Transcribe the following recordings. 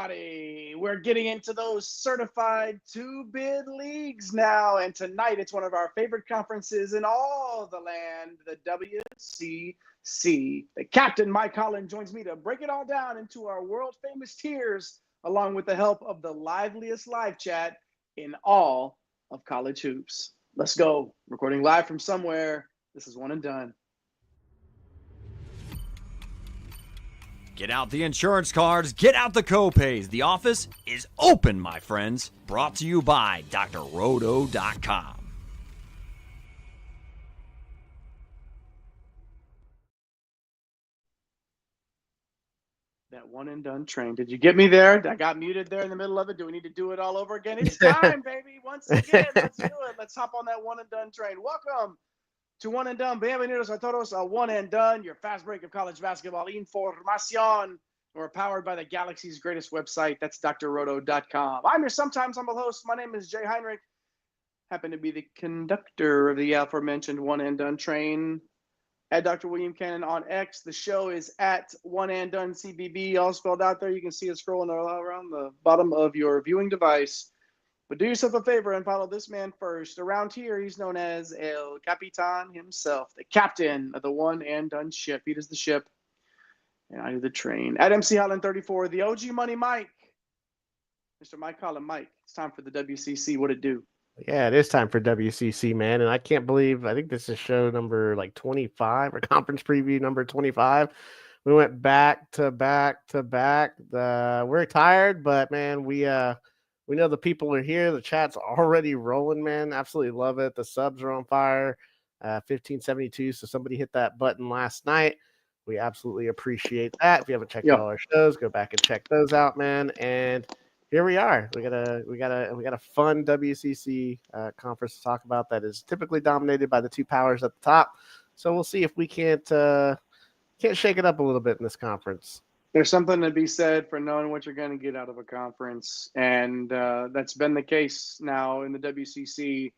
everybody. We're getting into those certified two-bid leagues now. And tonight, it's one of our favorite conferences in all the land, the WCC. The captain, Mike Holland, joins me to break it all down into our world-famous tiers, along with the help of the liveliest live chat in all of college hoops. Let's go. Recording live from somewhere. This is One and Done. Get out the insurance cards, get out the copays. The office is open, my friends. Brought to you by drroto.com. That one and done train. Did you get me there? I got muted there in the middle of it. Do we need to do it all over again? It's time, baby. Once again, let's do it. Let's hop on that one and done train. Welcome to One and Done. Bienvenidos a todos a One and Done, your fast break of college basketball información. We're powered by the galaxy's greatest website. That's drroto.com. I'm your sometimes humble host. My name is Jay Heinrich. Happen to be the conductor of the aforementioned One and Done train. At Dr. William Cannon on X. The show is at One and Done CBB, all spelled out there. You can see it scrolling around the bottom of your viewing device. But do yourself a favor and follow this man first. Around here, he's known as El Capitan himself, the captain of the One and Done ship. He does the ship, and I do the train. At MC Holland 34, the OG Money Mike. Mr. Mike Holland. Mike, it's time for the WCC. What it do? Yeah, it is time for WCC, man. And I can't believe, I think this is show number 25 or conference preview number 25. We went back to back to back. We're tired, but man, we know the people are here. The chat's already rolling, man. Absolutely love it. The subs are on fire. 1572. So somebody hit that button last night. We absolutely appreciate that. If you haven't checked out all our shows, go back and check those out, man. And here we are. We got a fun WCC conference to talk about that is typically dominated by the two powers at the top. So we'll see if we can't shake it up a little bit in this conference. There's something to be said for knowing what you're going to get out of a conference, and that's been the case now in the WCC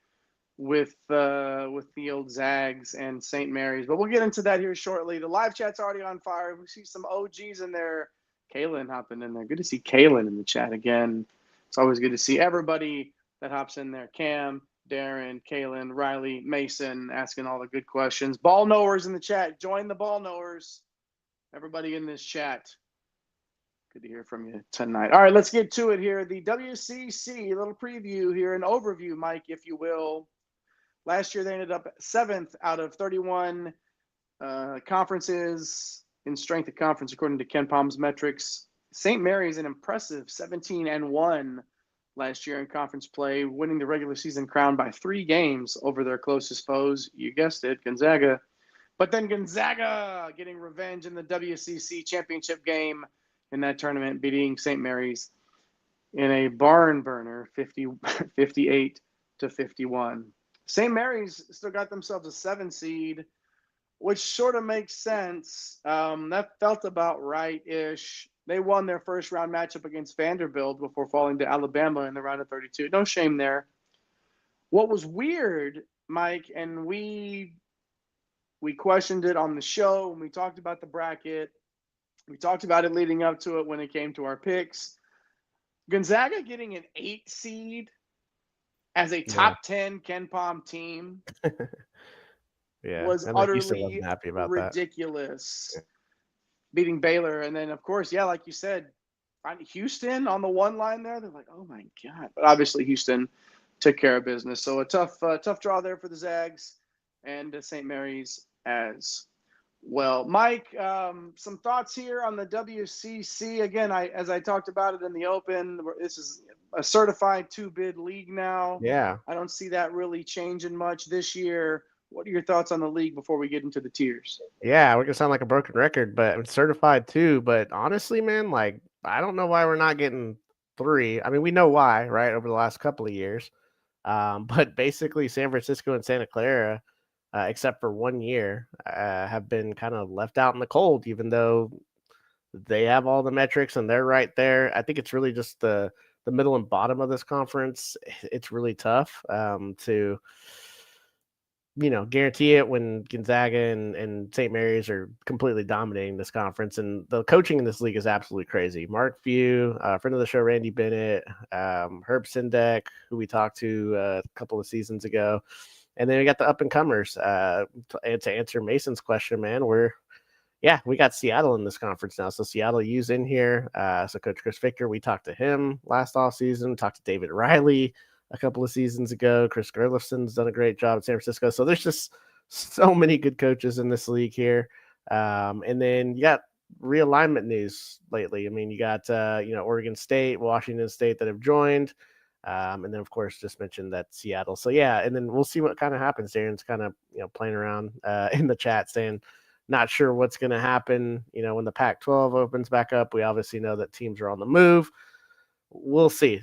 with the old Zags and St. Mary's. But we'll get into that here shortly. The live chat's already on fire. We see some OGs in there. Kaylin hopping in there. Good to see Kaylin in the chat again. It's always good to see everybody that hops in there. Cam, Darren, Kaylin, Riley, Mason, asking all the good questions. Ball knowers in the chat. Join the ball knowers. Everybody in this chat. Good to hear from you tonight. All right, let's get to it here. The WCC, a little preview here, an overview, Mike, if you will. Last year, they ended up 7th out of 31 conferences in strength of conference, according to Ken Palm's metrics. St. Mary's, an impressive 17-1 last year in conference play, winning the regular season crown by 3 games over their closest foes. You guessed it, Gonzaga. But then Gonzaga getting revenge in the WCC championship game in that tournament, beating St. Mary's in a barn burner, 58-51. St. Mary's still got themselves a 7 seed, which sort of makes sense. That felt about right-ish. They won their first round matchup against Vanderbilt before falling to Alabama in the round of 32. No shame there. What was weird, Mike, and we questioned it on the show when we talked about the bracket. We talked about it leading up to it when it came to our picks. Gonzaga getting an 8 seed as a top 10 Ken Palm team was utterly happy about ridiculous. That. Beating Baylor. And then, of course, like you said, Houston on the one line there. They're like, oh, my God. But obviously Houston took care of business. So a tough draw there for the Zags and St. Mary's as well. Mike, some thoughts here on the WCC. Again, as I talked about it in the open, this is a certified 2-bid league now. Yeah. I don't see that really changing much this year. What are your thoughts on the league before we get into the tiers? Yeah, we're going to sound like a broken record, but it's certified too. But honestly, man, I don't know why we're not getting 3. I mean, we know why, right, over the last couple of years. But basically San Francisco and Santa Clara, except for 1 year, have been kind of left out in the cold, even though they have all the metrics and they're right there. I think it's really just the middle and bottom of this conference. It's really tough to guarantee it when Gonzaga and St. Mary's are completely dominating this conference. And the coaching in this league is absolutely crazy. Mark Few, friend of the show, Randy Bennett, Herb Sindek, who we talked to a couple of seasons ago. And then we got the up-and-comers. To answer Mason's question, man, we got Seattle in this conference now. So Seattle U's in here. So Coach Chris Victor, we talked to him last offseason, talked to David Riley a couple of seasons ago. Chris Gerlifson's done a great job at San Francisco. So there's just so many good coaches in this league here. And then you got realignment news lately. I mean, you got, Oregon State, Washington State that have joined. And then, of course, just mentioned that Seattle. So, yeah, and then we'll see what kind of happens. Darren's kind of, playing around in the chat saying, not sure what's going to happen, when the Pac-12 opens back up. We obviously know that teams are on the move. We'll see.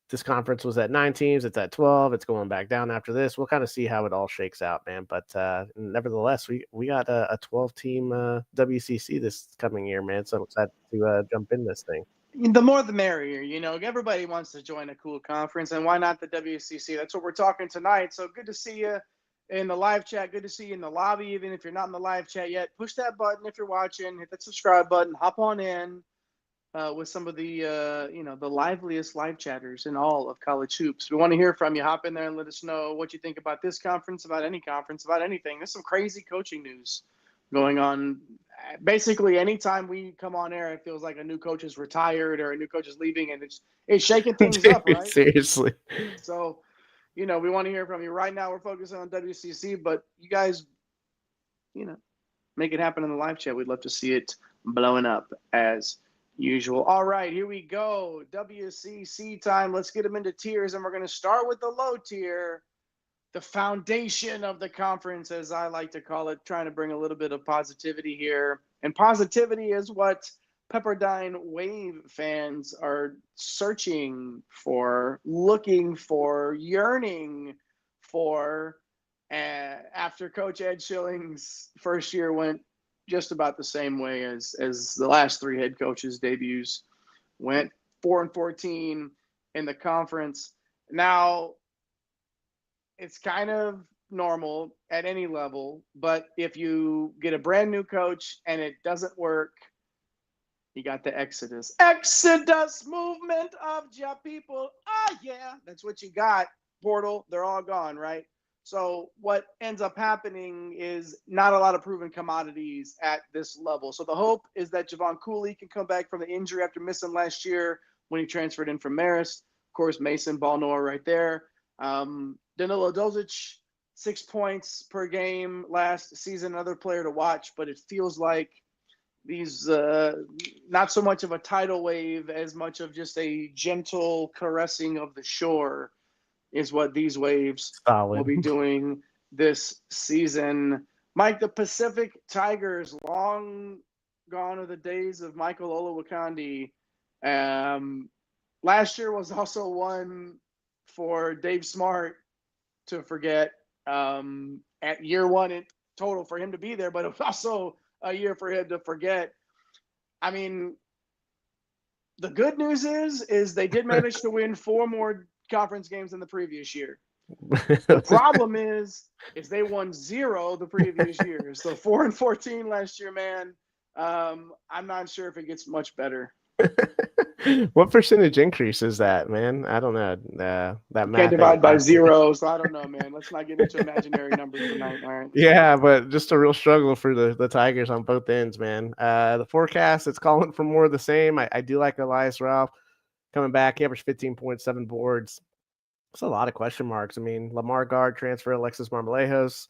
This conference was at 9 teams. It's at 12. It's going back down after this. We'll kind of see how it all shakes out, man. But nevertheless, we got a 12-team WCC this coming year, man. So I'm excited to jump in this thing. The more the merrier, everybody wants to join a cool conference, and why not the WCC? That's what we're talking tonight. So good to see you in the live chat. Good to see you in the lobby. Even if you're not in the live chat yet, push that button if you're watching, hit that subscribe button, hop on in with some of the, the liveliest live chatters in all of college hoops. We want to hear from you. Hop in there and let us know what you think about this conference, about any conference, about anything. There's some crazy coaching news going on. Basically, anytime we come on air, it feels like a new coach is retired or a new coach is leaving, and it's shaking things up, right? Seriously. So, we want to hear from you. Right now, we're focusing on WCC, but you guys, make it happen in the live chat. We'd love to see it blowing up as usual. All right, here we go. WCC time. Let's get them into tiers, and we're going to start with the low tier. The foundation of the conference, as I like to call it, trying to bring a little bit of positivity here. And positivity is what Pepperdine Wave fans are searching for, looking for, yearning for. After Coach Ed Schilling's first year went just about the same way as the last three head coaches' debuts went, 4-14 in the conference. Now, it's kind of normal at any level, but if you get a brand new coach and it doesn't work, you got the exodus movement of Ja people. Oh yeah, that's what you got. Portal, they're all gone, right? So what ends up happening is not a lot of proven commodities at this level. So the hope is that Javon Cooley can come back from the injury after missing last year when he transferred in from Marist. Of course, Mason Balnoa right there. Danilo Dozic, 6 points per game last season, another player to watch, but it feels like these not so much of a tidal wave as much of just a gentle caressing of the shore is what these waves will be doing this season. Mike, the Pacific Tigers, long gone are the days of Michael Olowokandi. Last year was also one for Dave Smart to forget at year one in total for him to be there, but it was also a year for him to forget. I mean, the good news is they did manage to win 4 more conference games than the previous year. The problem is they won 0 the previous year. So 4-14 last year, man. I'm not sure if it gets much better. What percentage increase is that, man? I don't know. That math can't divide by 0, so I don't know, man. Let's not get into imaginary numbers tonight. All right. Yeah, but just a real struggle for the Tigers on both ends, man. The forecast, it's calling for more of the same. I do like Elias Ralph coming back. He averaged 15.7 boards. It's a lot of question marks. I mean, Lamar Guard transfer, Alexis Marmolejos.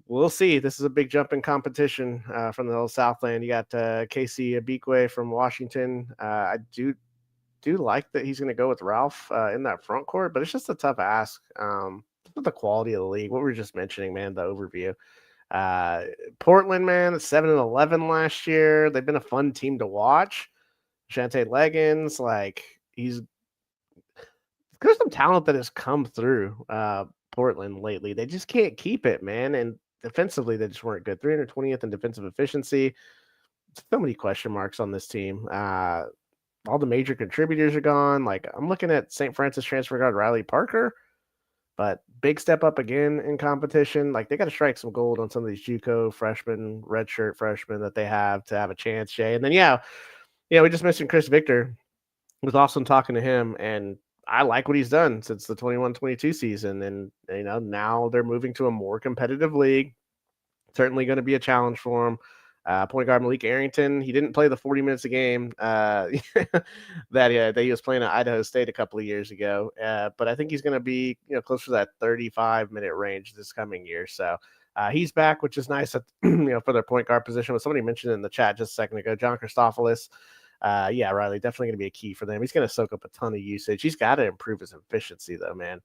We'll see. This is a big jump in competition from the old Southland. You got Casey Abikwe from Washington. I do like that he's going to go with Ralph in that front court, but it's just a tough ask. With the quality of the league, what we were just mentioning, man, the overview. Portland, man, 7-11 last year. They've been a fun team to watch. Shante Leggins, there's some talent that has come through Portland lately. They just can't keep it, man. And defensively, they just weren't good. 320th in defensive efficiency. So many question marks on this team. All the major contributors are gone. I'm looking at St. Francis transfer guard Riley Parker. But big step up again in competition. Like they got to strike some gold on some of these JUCO freshmen, redshirt freshmen that they have to have a chance, Jay. And then we just mentioned Chris Victor. It was awesome talking to him, and I like what he's done since the 21-22 season. And now they're moving to a more competitive league. Certainly going to be a challenge for him. Point guard Malik Arrington, he didn't play the 40 minutes a game that he was playing at Idaho State a couple of years ago. But I think he's going to be close to that 35-minute range this coming year. So he's back, which is nice at, for their point guard position. What somebody mentioned in the chat just a second ago, John Christophoulos. Riley, definitely going to be a key for them. He's going to soak up a ton of usage. He's got to improve his efficiency, though, man.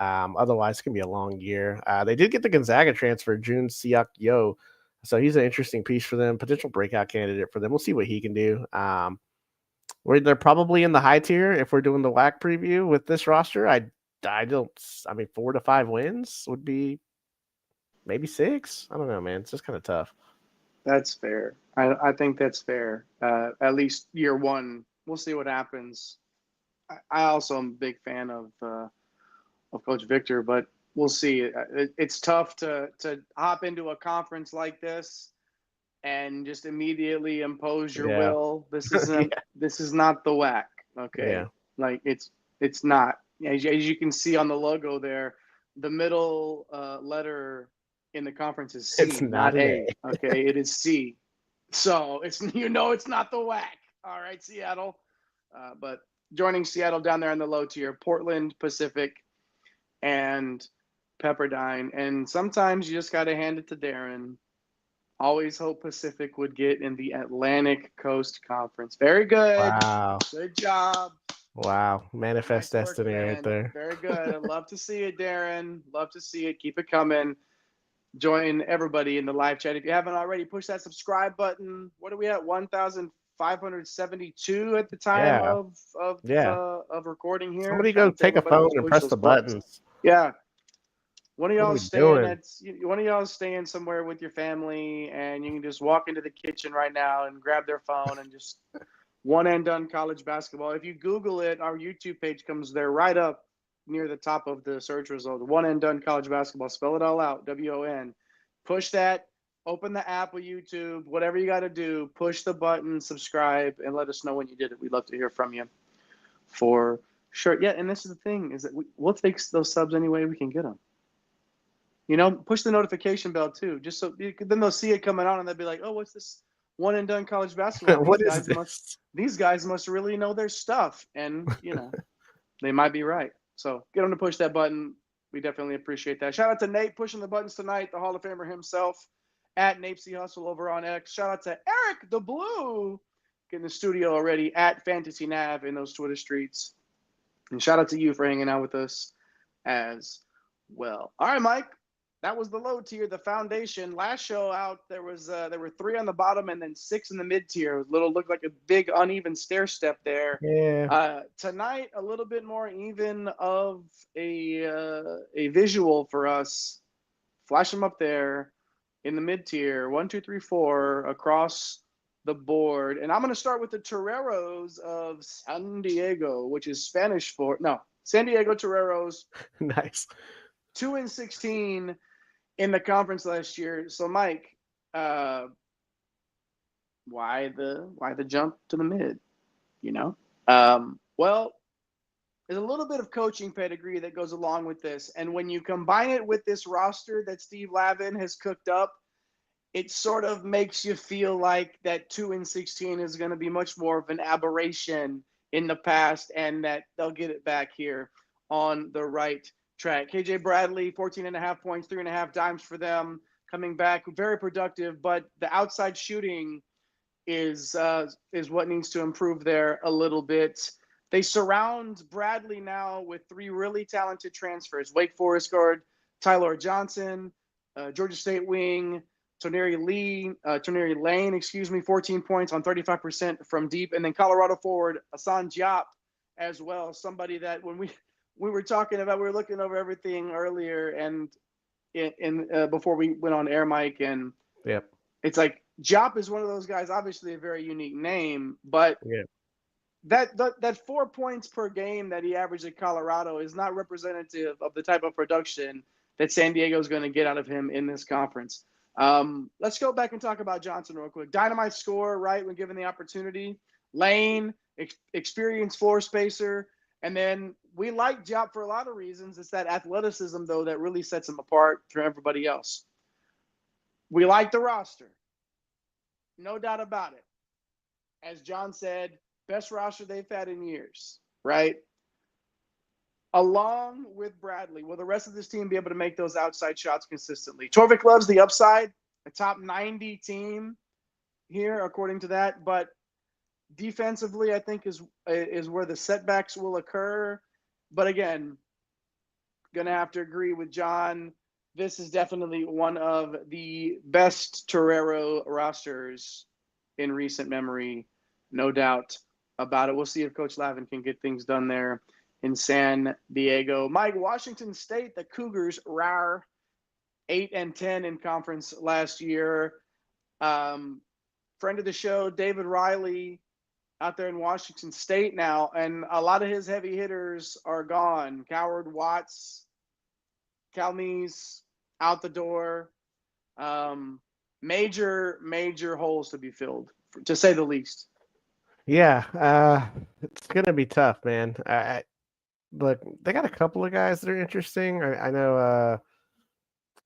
Otherwise, it's going to be a long year. They did get the Gonzaga transfer, Jun Seok Yo. So he's an interesting piece for them, potential breakout candidate for them. We'll see what he can do. They're probably in the high tier if we're doing the WAC preview with this roster. I mean, 4 to 5 wins would be maybe 6. I don't know, man. It's just kind of tough. That's fair. I think that's fair. At least year one, we'll see what happens. I also am a big fan of Coach Victor, but we'll see. It's tough to hop into a conference like this and just immediately impose your will. This isn't. This is not the WAC. Okay, like it's not. As you can see on the logo there, the middle letter in the conference is C, it's not A. Okay, it is C. So it's not the WAC. All right, Seattle. But joining Seattle down there in the low tier, Portland, Pacific, and Pepperdine. And sometimes you just got to hand it to Darren. Always hope Pacific would get in the Atlantic Coast Conference. Very good. Wow. Good job. Wow. Manifest nice destiny right there. Very good. I'd love to see it, Darren. Love to see it. Keep it coming. Join everybody in the live chat. If you haven't already, push that subscribe button. What are we at? 1,572 at the time of recording here. Somebody go take a phone and press the buttons. Yeah. One of y'all staying somewhere with your family, and you can just walk into the kitchen right now and grab their phone and just one and done college basketball. If you Google it, our YouTube page comes there right up near the top of the search result. One and done college basketball. Spell it all out. WON. Push that. Open the app with YouTube. Whatever you got to do. Push the button. Subscribe, and let us know when you did it. We'd love to hear from you. For sure. Yeah, and this is the thing is that we'll take those subs any way we can get them. Push the notification bell too, just so then they'll see it coming on and they'll be like, "Oh, what's this one and done college basketball? These guys must really know their stuff," and they might be right. So get them to push that button. We definitely appreciate that. Shout out to Nate pushing the buttons tonight, the Hall of Famer himself, at Napesy Hustle over on X. Shout out to Eric the Blue getting the studio already at Fantasy Nav in those Twitter streets, and shout out to you for hanging out with us as well. All right, Mike. That was the low tier, the foundation. Last show out, there were 3 on the bottom and then 6 in the mid tier. Looked like a big uneven stair step there. Yeah. Tonight, a little bit more even of a visual for us. Flash them up there in the mid tier. 1, 2, 3, 4 across the board. And I'm going to start with the Toreros of San Diego, which is Spanish for San Diego Toreros. Nice. 2-16. In the conference last year. So, Mike, why the jump to the mid? Well, there's a little bit of coaching pedigree that goes along with this, and when you combine it with this roster that Steve Lavin has cooked up, it sort of makes you feel like that 2-16 is going to be much more of an aberration in the past, and that they'll get it back here on the right track. KJ Bradley, 14.5 points, 3.5 dimes for them, coming back, very productive. But the outside shooting is what needs to improve there a little bit. They surround Bradley now with 3 really talented transfers: Wake Forest guard Tyler Johnson, Georgia State wing Toneri Lane, 14 points on 35% from deep, and then Colorado forward Hassan Diop as well. Somebody that when we were talking about, we were looking over everything earlier and before we went on air, Mike, and it's like Diop is one of those guys, obviously a very unique name, but that 4 points per game that he averaged at Colorado is not representative of the type of production that San Diego is going to get out of him in this conference. Let's go back and talk about Johnson real quick. Dynamite scorer, right, when given the opportunity. Lane, experienced floor spacer. And then we like Diop for a lot of reasons. It's that athleticism, though, that really sets him apart from everybody else. We like the roster. No doubt about it. As John said, best roster they've had in years, right? Along with Bradley, will the rest of this team be able to make those outside shots consistently? Torvik loves the upside, a top 90 team here, according to that. But defensively, I think is where the setbacks will occur. But again, going to have to agree with John. This is definitely one of the best Torero rosters in recent memory. No doubt about it. We'll see if Coach Lavin can get things done there in San Diego. Mike, Washington State, the Cougars, rar 8-10 in conference last year. Friend of the show, David Riley, out there in Washington State now, and a lot of his heavy hitters are gone. Coward, Watts, Calmes, out the door. Major holes to be filled, to say the least. Yeah, it's gonna be tough, man. Look, they got a couple of guys that are interesting. I know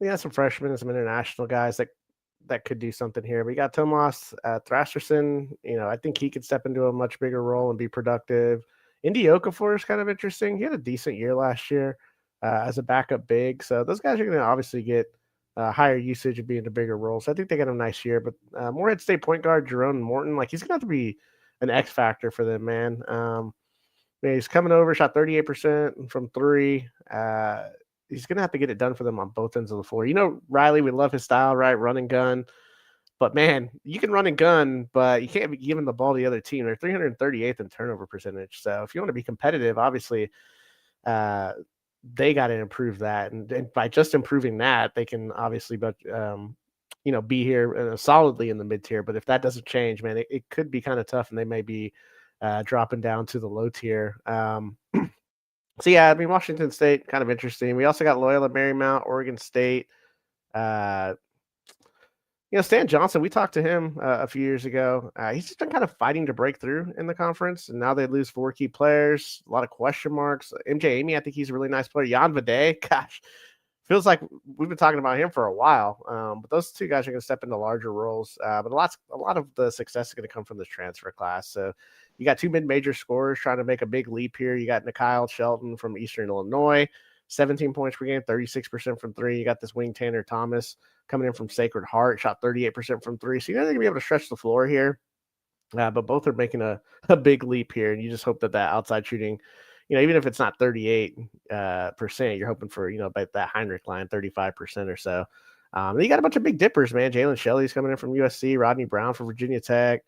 we got some freshmen and some international guys that could do something here. We got Tomas Thrasherson. I think he could step into a much bigger role and be productive. Indy Okafor is kind of interesting. He had a decent year last year as a backup big. So those guys are going to obviously get higher usage and be in a bigger role. So I think they got a nice year. But Morehead State point guard Jerome Morton, he's going to have to be an X factor for them, man. He's coming over, shot 38% from three. He's going to have to get it done for them on both ends of the floor. Riley, we love his style, right? Run and gun. But, man, you can run and gun, but you can't be giving the ball to the other team. They're 338th in turnover percentage. So if you want to be competitive, obviously they got to improve that. And by just improving that, they can obviously be here solidly in the mid-tier. But if that doesn't change, man, it could be kind of tough, and they may be dropping down to the low tier. So, yeah, Washington State, kind of interesting. We also got Loyola Marymount, Oregon State. Stan Johnson, we talked to him a few years ago. He's just been kind of fighting to break through in the conference, and now they lose 4 key players, a lot of question marks. MJ Amy, I think he's a really nice player. Jan Vade, gosh, feels like we've been talking about him for a while. But those two guys are going to step into larger roles. But a lot of the success is going to come from this transfer class. So you got 2 mid-major scorers trying to make a big leap here. You got Nikyle Shelton from Eastern Illinois, 17 points per game, 36% from 3. You got this wing Tanner Thomas coming in from Sacred Heart, shot 38% from 3. So they're going to be able to stretch the floor here. But both are making a big leap here, and you just hope that outside shooting, even if it's not 38%, you're hoping for, about that Heinrich line, 35% or so. You got a bunch of big dippers, man. Jalen Shelley's coming in from USC, Rodney Brown from Virginia Tech.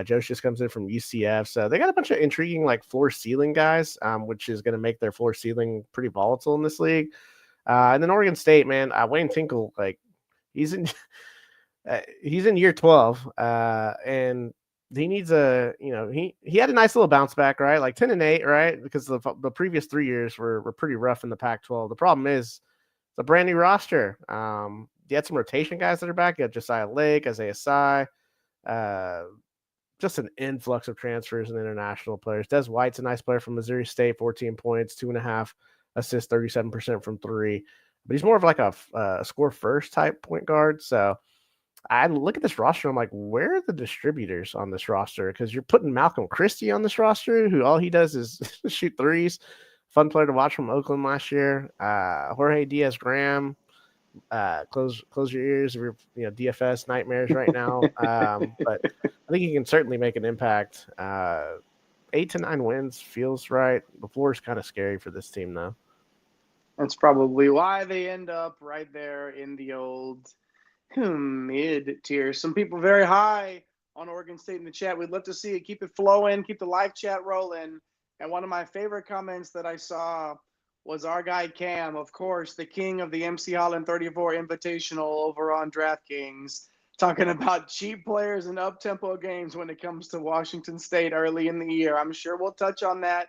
Josh just comes in from UCF. So they got a bunch of intriguing, floor ceiling guys, which is going to make their floor ceiling pretty volatile in this league. And then Oregon State, man, Wayne Tinkle, he's in year 12, and he needs he had a nice little bounce back, right? 10-8, right? Because the previous 3 years were pretty rough in the Pac-12. The problem is it's a brand new roster. You had some rotation guys that are back. You had Josiah Lake, Isaiah Sy, just an influx of transfers and international players. Des White's a nice player from Missouri State, 14 points, 2.5 assists, 37% from 3. But he's more of a score first type point guard. So I look at this roster. I'm like, where are the distributors on this roster? Because you're putting Malcolm Christie on this roster, who all he does is shoot threes. Fun player to watch from Oakland last year. Jorge Diaz-Graham. Close your ears if you're DFS nightmares right now. But I think he can certainly make an impact. 8 to 9 wins feels right. The floor is kind of scary for this team, though. That's probably why they end up right there in the old mid-tier. Some people very high on Oregon State in the chat. We'd love to see it. Keep it flowing. Keep the live chat rolling. And one of my favorite comments that I saw was our guy Cam, of course, the king of the MC Holland 34 Invitational over on DraftKings. talking about cheap players and up-tempo games when it comes to Washington State early in the year. I'm sure we'll touch on that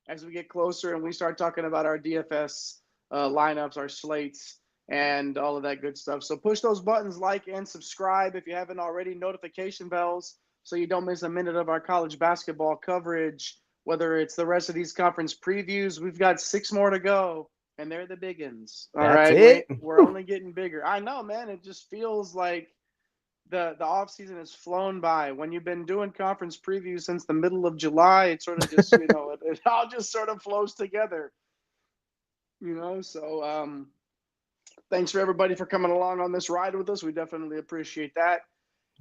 as we get closer and we start talking about our DFS lineups, our slates, and all of that good stuff. So push those buttons, like and subscribe if you haven't already, notification bells, so you don't miss a minute of our college basketball coverage, whether it's the rest of these conference previews. We've got 6 more to go, and they're the big ones. All That's right, it? we're only getting bigger. I know, man. It just feels like the off season has flown by. When you've been doing conference previews since the middle of July, it sort of just, it all just sort of flows together. So thanks for everybody for coming along on this ride with us. We definitely appreciate that.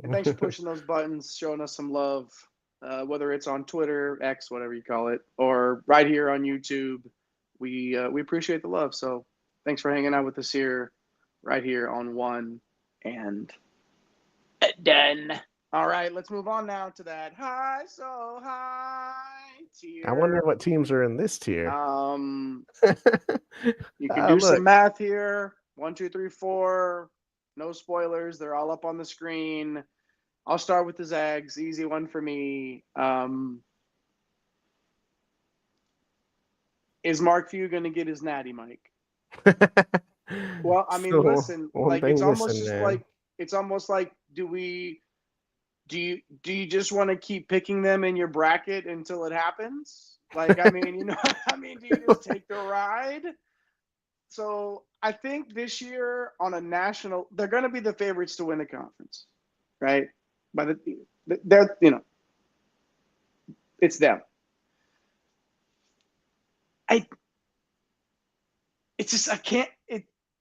And thanks for pushing those buttons, showing us some love, whether it's on Twitter, X, whatever you call it, or right here on YouTube. We appreciate the love. So thanks for hanging out with us here, right here on One and Done. All right, let's move on now to that high tier. I wonder what teams are in this tier. You can do some math here. 1, 2, 3, 4. No spoilers. They're all up on the screen. I'll start with the Zags. Easy one for me. Is Mark Few going to get his natty, Mike? Well, I mean, listen. Like it's almost like do you just want to keep picking them in your bracket until it happens? Like, I mean, do you just take the ride? So I think this year on a national, they're going to be the favorites to win the conference, right? But they're, it's them.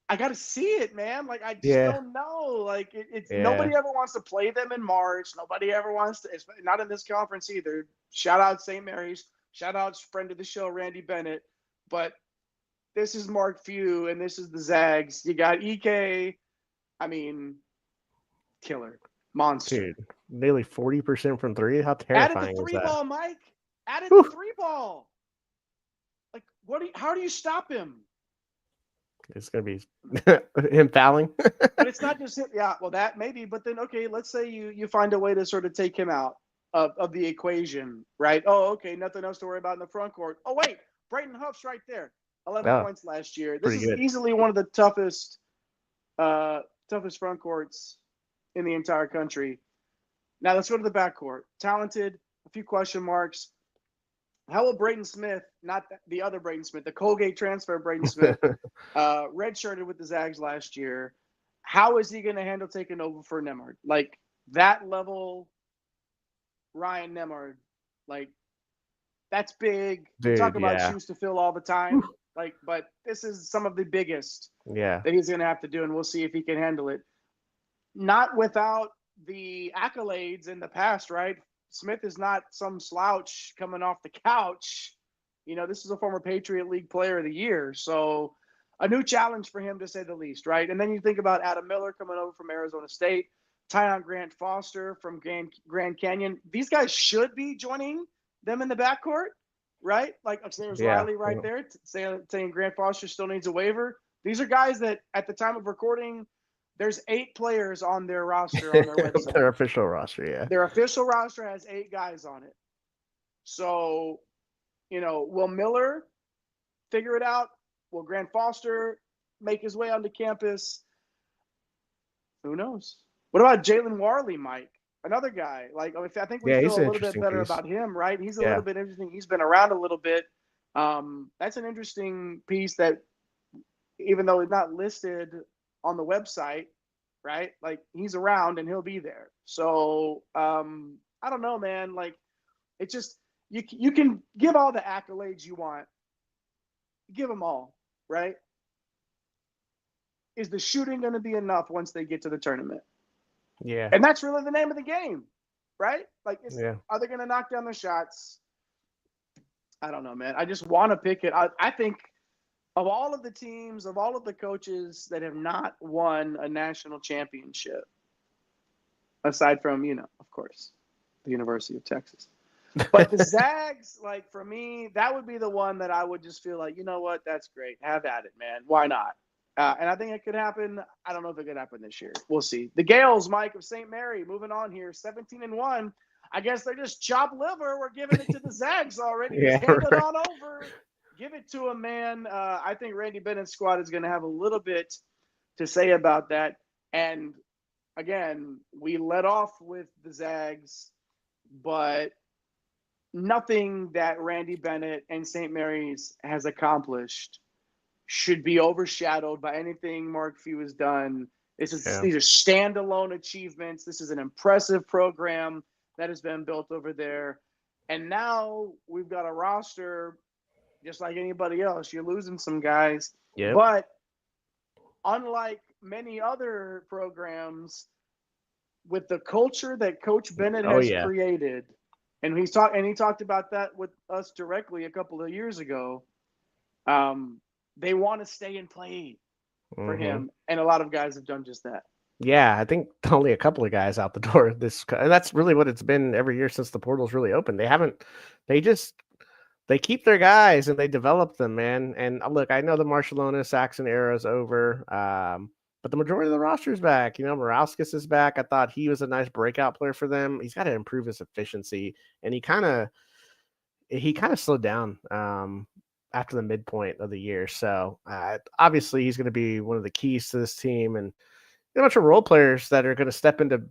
I got to see it, man. Like, I just don't know. Like, nobody ever wants to play them in March. Nobody ever wants to, not in this conference either. Shout out St. Mary's. Shout out friend of the show, Randy Bennett. But this is Mark Few, and this is the Zags. You got EK. I mean, killer. Monster. Dude, nearly 40% from 3. How terrifying is that? Added the 3 ball, Mike. Added the 3 ball. Like, how do you stop him? It's going to be him fouling. But it's not just him. Yeah, well, that maybe. But then, okay, let's say you find a way to sort of take him out of the equation, right? Oh, okay, nothing else to worry about in the front court. Oh, wait, Brayton Huff's right there. 11 points last year. This is easily one of the toughest front courts in the entire country. Now, let's go to the backcourt. Talented, a few question marks. How will Braden Smith, not the other Braden Smith, the Colgate transfer Braden Smith, redshirted with the Zags last year, how is he going to handle taking over for Nembhard? Like, that level Ryan Nembhard, like, that's big. Dude, we talk about shoes to fill all the time. Like, but this is some of the biggest that he's going to have to do, and we'll see if he can handle it. Not without the accolades in the past, right? Smith is not some slouch coming off the couch. This is a former Patriot League Player of the Year. So a new challenge for him, to say the least, right? And then you think about Adam Miller coming over from Arizona State, Tyon Grant Foster from Grand Canyon. These guys should be joining them in the backcourt, right? Like, there's Riley right there saying Grant Foster still needs a waiver. These are guys that at the time of recording, there's 8 players on their roster on their website. Their official roster, yeah. Their official roster has 8 guys on it. So, will Miller figure it out? Will Grant Foster make his way onto campus? Who knows? What about Jalen Warley, Mike? Another guy. Like, I think we feel a little bit better about him, right? He's a little bit interesting. He's been around a little bit. That's an interesting piece that, even though it's not listed on the website, right? Like, he's around and he'll be there. So I don't know, man. Like, it's just you can give all the accolades you want, give them all, right? Is the shooting going to be enough once they get to the tournament? Yeah, and that's really the name of the game, right? Like, are they going to knock down the shots? I don't know, man. I just want to pick it. I think, of all of the teams, of all of the coaches that have not won a national championship, aside from, of course, the University of Texas. But the Zags, like, for me, that would be the one that I would just feel like, you know what, that's great. Have at it, man. Why not? And I think it could happen. I don't know if it could happen this year. We'll see. The Gales, Mike, of St. Mary, moving on here, 17-1. I guess they're just chopped liver. We're giving it to the Zags already. Yeah, Just hand it right. on over. Give it to him, man. I think Randy Bennett's squad is going to have a little bit to say about that. And again, we let off with the Zags, but nothing that Randy Bennett and St. Mary's has accomplished should be overshadowed by anything Mark Few has done. These are standalone achievements. This is an impressive program that has been built over there. And now we've got a roster just like anybody else. You're losing some guys. Yep. But unlike many other programs, with the culture that Coach Bennett has created, and he talked about that with us directly a couple of years ago, they want to stay and play for him, and a lot of guys have done just that. Yeah, I think only a couple of guys out the door and that's really what it's been every year since the portal's really open. They keep their guys and they develop them, man. And look, I know the Marshallona Saxon era is over, but the majority of the roster is back. You know, Morauskas is back. I thought he was a nice breakout player for them. He's got to improve his efficiency, and he kind of slowed down after the midpoint of the year. So obviously he's going to be one of the keys to this team, and a bunch of role players that are going to step into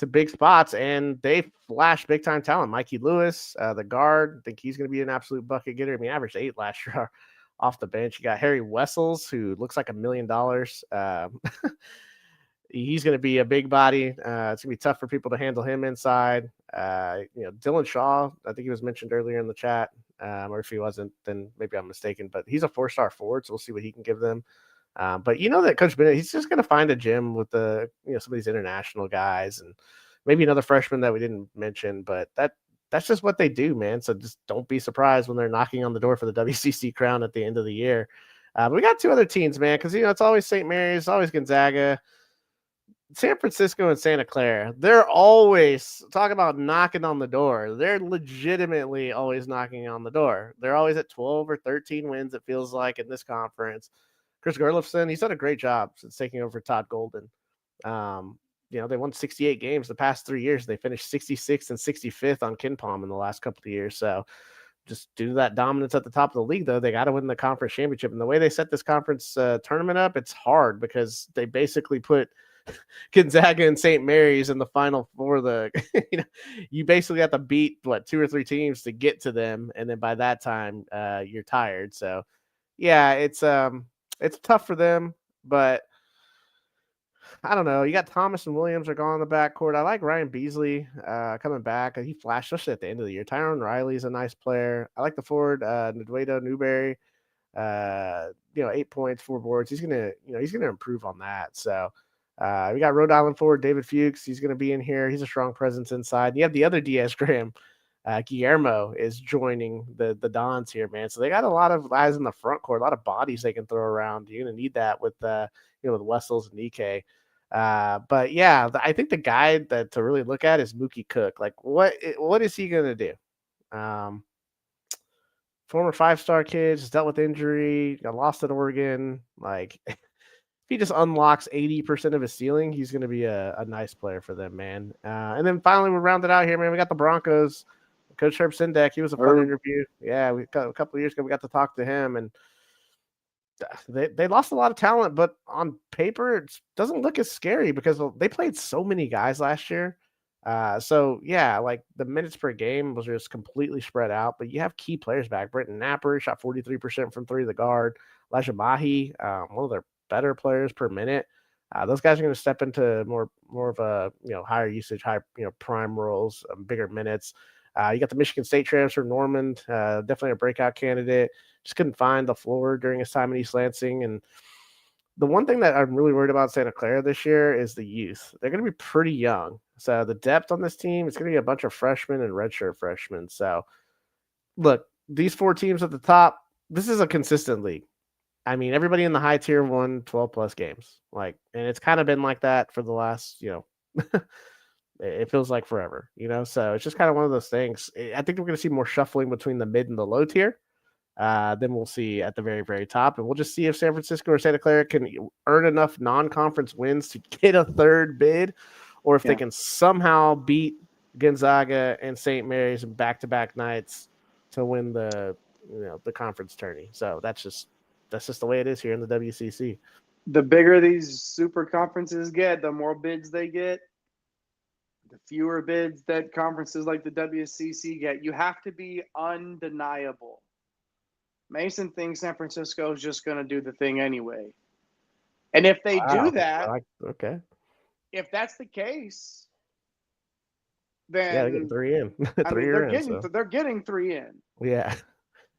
big spots, and they flash big time talent. Mikey Lewis, the guard, I think he's going to be an absolute bucket getter. I mean, averaged 8 last year off the bench. You got Harry Wessels, who looks like $1 million. He's going to be a big body. It's going to be tough for people to handle him inside. Dylan Shaw, I think he was mentioned earlier in the chat, or if he wasn't, then maybe I'm mistaken. But he's a 4-star forward, so we'll see what he can give them. But you know that Coach Bennett, he's just going to find a gym with some of these international guys and maybe another freshman that we didn't mention. But that's just what they do, man. So just don't be surprised when they're knocking on the door for the WCC crown at the end of the year. But we got 2 other teams, man, because it's always St. Mary's, it's always Gonzaga. San Francisco and Santa Clara, they're always talking about knocking on the door. They're legitimately always knocking on the door. They're always at 12 or 13 wins, it feels like, in this conference. Chris Gerlofson, he's done a great job since taking over Todd Golden. They won 68 games the past 3 years. They finished 66th and 65th on KenPom in the last couple of years. So just due to that dominance at the top of the league, though, they got to win the conference championship. And the way they set this conference tournament up, it's hard because they basically put Gonzaga and St. Mary's in the Final Four. You basically have to beat 2 or 3 teams to get to them, and then by that time, you're tired. So, yeah, it's tough for them, but I don't know. You got Thomas and Williams are gone in the backcourt. I like Ryan Beasley coming back. He flashed, especially at the end of the year. Tyrone Riley's a nice player. I like the forward, Nduedo Newberry. 8 points, 4 boards. He's gonna improve on that. So we got Rhode Island forward David Fuchs. He's gonna be in here. He's a strong presence inside. You have the other Diaz Graham. Guillermo is joining the Dons here, man. So they got a lot of guys in the front court, a lot of bodies they can throw around. You're gonna need that with with Wessels and Ike. But yeah, I think the guy that to really look at is Mookie Cook. Like, what is he gonna do? Former 5-star kid, just dealt with injury, got lost at Oregon. Like, if he just unlocks 80% of his ceiling, he's gonna be a nice player for them, man. And then finally, we rounded out here, man. We got the Broncos. Coach Herb Sendek, he was a fun interview. Yeah, we got a couple of years ago, we got to talk to him, and they lost a lot of talent, but on paper, it doesn't look as scary because they played so many guys last year. So yeah, like the minutes per game was just completely spread out, but you have key players back. Brenton Napper shot 43% from 3, the guard. Elijah Mahi, one of their better players per minute. Those guys are going to step into more of a higher usage, high prime roles, bigger minutes. You got the Michigan State transfer, Normand, definitely a breakout candidate. Just couldn't find the floor during his time in East Lansing. And the one thing that I'm really worried about Santa Clara this year is the youth. They're going to be pretty young. So the depth on this team, it's going to be a bunch of freshmen and redshirt freshmen. So look, these 4 teams at the top, this is a consistent league. I mean, everybody in the high tier won 12 plus games. And it's kind of been like that for the last, it feels like forever, so it's just kind of one of those things. I think we're going to see more shuffling between the mid and the low tier. Then we'll see at the very, very top, and we'll just see if San Francisco or Santa Clara can earn enough non-conference wins to get a third bid, or if they can somehow beat Gonzaga and St. Mary's in back-to-back nights to win the conference tourney. So that's just the way it is here in the WCC. The bigger these super conferences get, the more bids they get. The fewer bids that conferences like the WCC get. You have to be undeniable. Mason thinks San Francisco is just going to do the thing anyway. And if they do that, okay. If that's the case, then they're getting 3 in. They're getting 3 in. Yeah.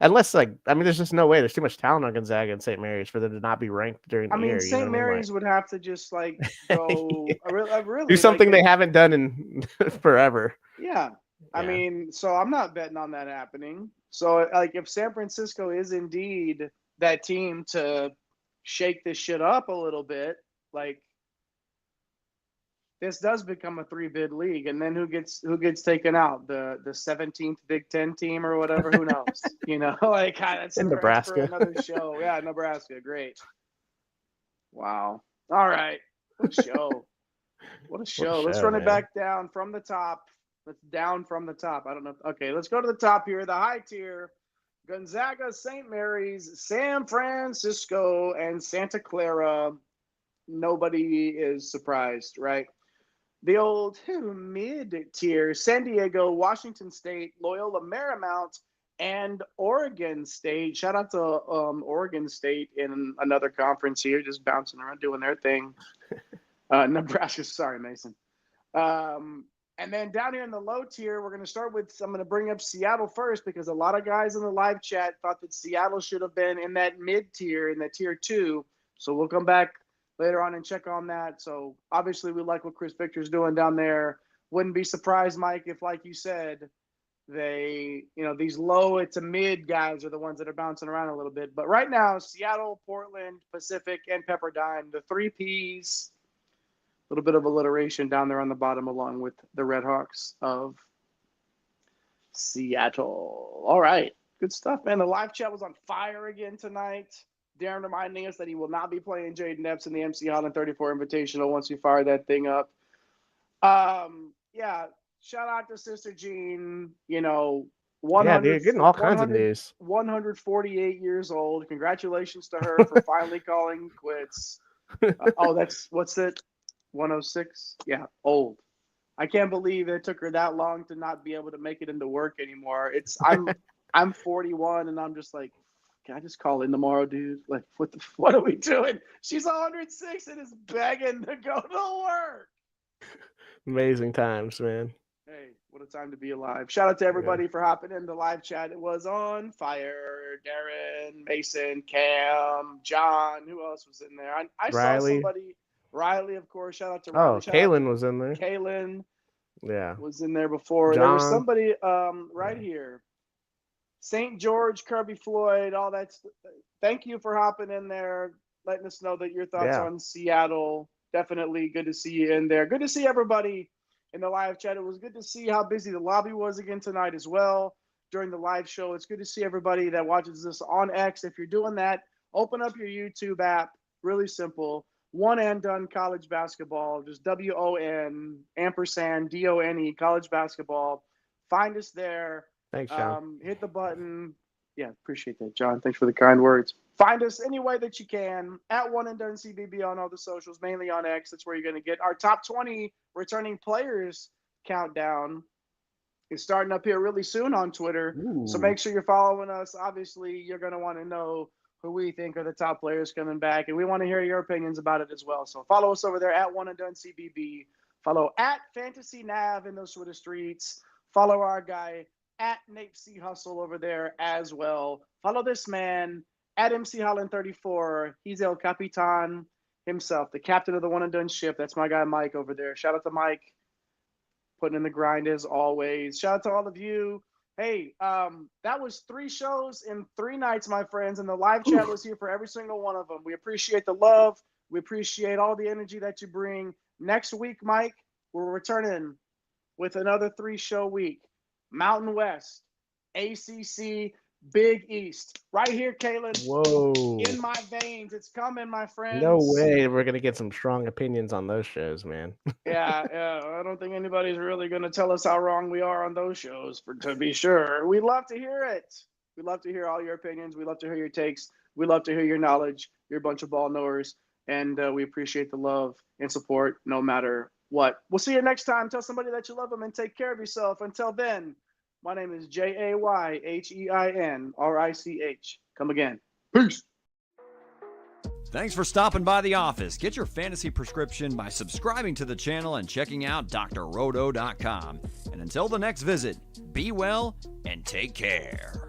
Unless, there's just no way. There's too much talent on Gonzaga and St. Mary's for them to not be ranked during the year. St. Mary's would have to just go really do something they haven't done in forever. Yeah. So I'm not betting on that happening. So if San Francisco is indeed that team to shake this shit up a little bit, this does become a 3-bid league, and then who gets taken out? The 17th Big Ten team or whatever? Who knows? That's in Nebraska. For another show. Yeah, Nebraska. Great. Wow. All right. What a show. What a show. Let's run it back down from the top. Let's down from the top. I don't know. Okay, let's go to the top here. The high tier. Gonzaga, St. Mary's, San Francisco, and Santa Clara. Nobody is surprised, right? The old mid-tier, San Diego, Washington State, Loyola Marymount, and Oregon State. Shout out to Oregon State in another conference here, just bouncing around, doing their thing. Nebraska, sorry, Mason. And then down here in the low tier, we're going to start with, I'm going to bring up Seattle first because a lot of guys in the live chat thought that Seattle should have been in that mid-tier, in that tier 2. So we'll come back later on and check on that. So obviously we like what Chris Victor's doing down there. Wouldn't be surprised, Mike, if, like you said, they, these low to mid guys are the ones that are bouncing around a little bit. But right now, Seattle, Portland, Pacific, and Pepperdine, the 3 Ps, a little bit of alliteration down there on the bottom along with the Red Hawks of Seattle. All right. Good stuff, man. The live chat was on fire again tonight. Darren reminding us that he will not be playing Jaden Epps in the MC Holland 34 Invitational once we fire that thing up. Shout out to Sister Jean. Dude, getting all kinds of news. 148 years old. Congratulations to her for finally calling quits. What's it? 106? Yeah, old. I can't believe it took her that long to not be able to make it into work anymore. I'm 41 and I'm just like, can I just call in tomorrow, dude? What are we doing? She's 106 and is begging to go to work. Amazing times, man. Hey, what a time to be alive. Shout out to everybody for hopping in the live chat. It was on fire. Darren, Mason, Cam, John. Who else was in there? I saw somebody. Riley, of course. Shout out to Riley. Kaylin was in there. Kaylin was in there John. before. There was somebody right here. St. George, Kirby Floyd, all that. Thank you for hopping in there, letting us know that your thoughts on Seattle. Definitely good to see you in there. Good to see everybody in the live chat. It was good to see how busy the lobby was again tonight as well during the live show. It's good to see everybody that watches this on X. If you're doing that, open up your YouTube app. Really simple. One and Done College Basketball. Just WON & DONE College Basketball. Find us there. Thanks, John. Hit the button. Yeah, appreciate that, John. Thanks for the kind words. Find us any way that you can at One and Done CBB on all the socials, mainly on X. That's where you're going to get our top 20 returning players countdown. It's starting up here really soon on Twitter. Ooh. So make sure you're following us. Obviously, you're going to want to know who we think are the top players coming back, and we want to hear your opinions about it as well. So follow us over there at One and Done CBB. Follow at Fantasy Nav in those Twitter streets. Follow our guy at Nate C. Hustle over there as well. Follow this man at MC Holland 34. He's El Capitan himself, the captain of the One and Done ship. That's my guy Mike over there. Shout out to Mike, putting in the grind as always. Shout out to all of you. Hey, that was 3 shows in 3 nights, my friends, and the live chat was here for every single one of them. We appreciate the love. We appreciate all the energy that you bring. Next week, Mike, we're returning with another 3-show week. Mountain West, ACC, Big East. Right here, Caitlin. Whoa. In my veins. It's coming, my friends. No way we're going to get some strong opinions on those shows, man. Yeah. I don't think anybody's really going to tell us how wrong we are on those shows, to be sure. We'd love to hear it. We'd love to hear all your opinions. We'd love to hear your takes. We'd love to hear your knowledge. You're a bunch of ball knowers. And we appreciate the love and support no matter what. We'll see you next time. Tell somebody that you love them and take care of yourself. Until then, my name is JAYHEINRICH. Come again. Peace. Thanks for stopping by the office. Get your fantasy prescription by subscribing to the channel and checking out drroto.com. And until the next visit, be well and take care.